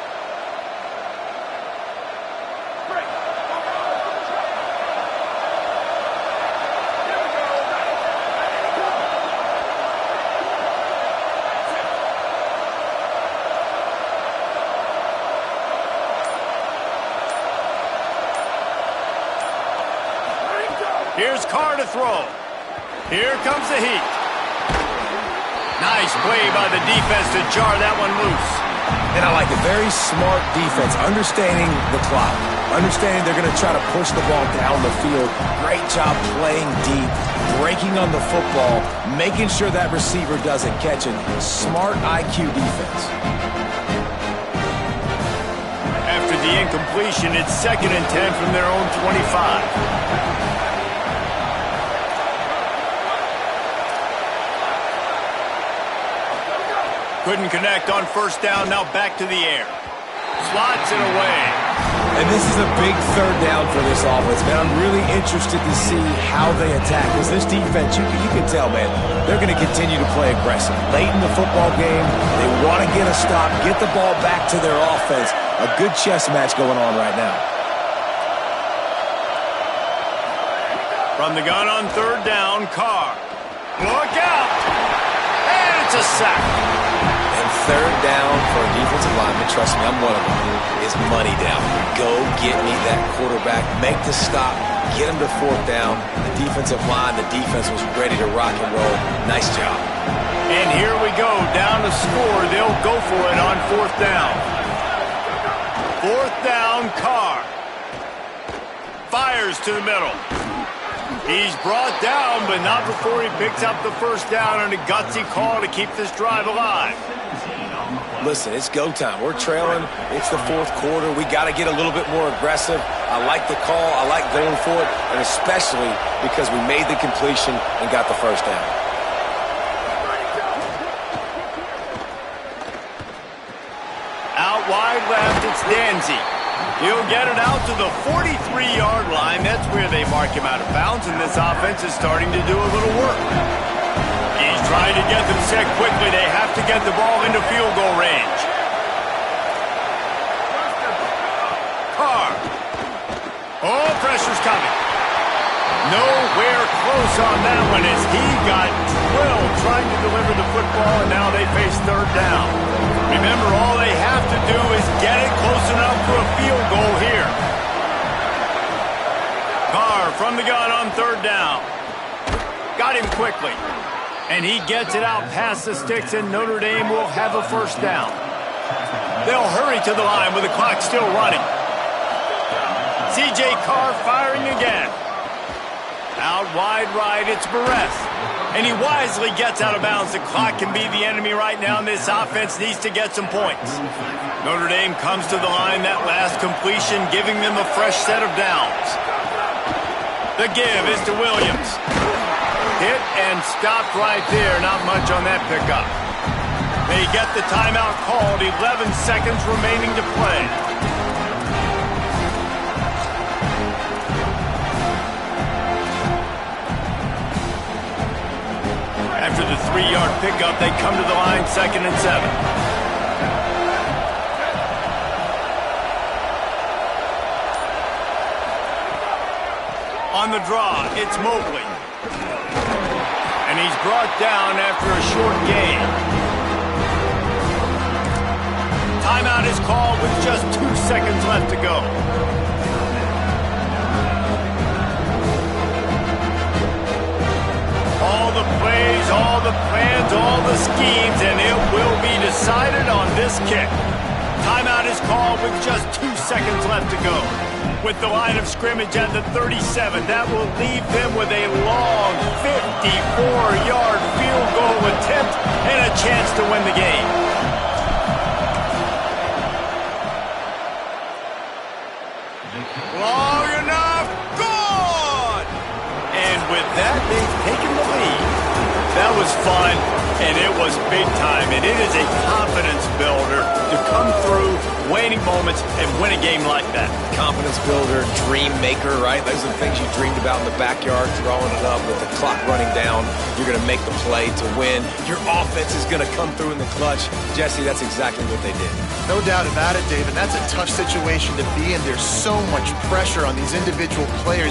Here's Carr to throw. Here comes the heat. Nice play by the defense to jar that one loose. And I like it. Very smart defense, understanding the clock, understanding they're going to try to push the ball down the field. Great job playing deep, breaking on the football, making sure that receiver doesn't catch it. Smart IQ defense. After the incompletion, it's 2nd and 10 from their own 25. Couldn't connect on first down, now back to the air. Slots it away. And this is a big 3rd down for this offense, man. I'm really interested to see how they attack. Because this defense, you can tell, man, they're going to continue to play aggressive. Late in the football game, they want to get a stop, get the ball back to their offense. A good chess match going on right now. From the gun on 3rd down, Carr. Look out! And it's a sack. 3rd down for a defensive lineman, trust me, I'm one of them, is money down. Go get me that quarterback, make the stop, get him to 4th down. The defensive line, the defense was ready to rock and roll. Nice job. And here we go, down to score. They'll go for it on 4th down. 4th down, Carr. Fires to the middle. He's brought down, but not before he picks up the 1st down on a gutsy call to keep this drive alive. Listen, it's go time. We're trailing. It's the 4th quarter. We got to get a little bit more aggressive. I like the call. I like going for it, and especially because we made the completion and got the 1st down. Out wide left, it's Danzy. He'll get it out to the 43-yard line. That's where they mark him out of bounds, and this offense is starting to do a little work. He's trying to get them set quickly. They have to get the ball into field goal range. Carr. Oh, pressure's coming. Nowhere close on that one as he got drilled trying to deliver the football, and now they face 3rd down. Remember, all they have to do is get it close enough for a field goal here. Carr from the gun on 3rd down. Got him quickly. And he gets it out past the sticks, and Notre Dame will have a 1st down. They'll hurry to the line with the clock still running. C.J. Carr firing again. Out wide right, it's Barres. And he wisely gets out of bounds. The clock can be the enemy right now, and this offense needs to get some points. Notre Dame comes to the line, that last completion, giving them a fresh set of downs. The give is to Williams. Hit and stopped right there. Not much on that pickup. They get the timeout called. 11 seconds remaining to play. After the 3-yard pickup, they come to the line, 2nd and 7. On the draw, it's Mobley. And he's brought down after a short gain. Timeout is called with just 2 seconds left to go. All the plays, all the plans, all the schemes, and it will be decided on this kick. Timeout is called with just 2 seconds left to go. With the line of scrimmage at the 37, that will leave them with a long 54-yard field goal attempt and a chance to win the game. Long enough, gone! And with that, they've taken the lead. That was fun, and it was big time, and it is a confidence builder to come through waning moments and win a game like that. Confidence builder, dream maker, right? Those are the things you dreamed about in the backyard, throwing it up with the clock running down. You're going to make the play to win. Your offense is going to come through in the clutch. Jesse, that's exactly what they did. No doubt about it, David. That's a tough situation to be in. There's so much pressure on these individual players.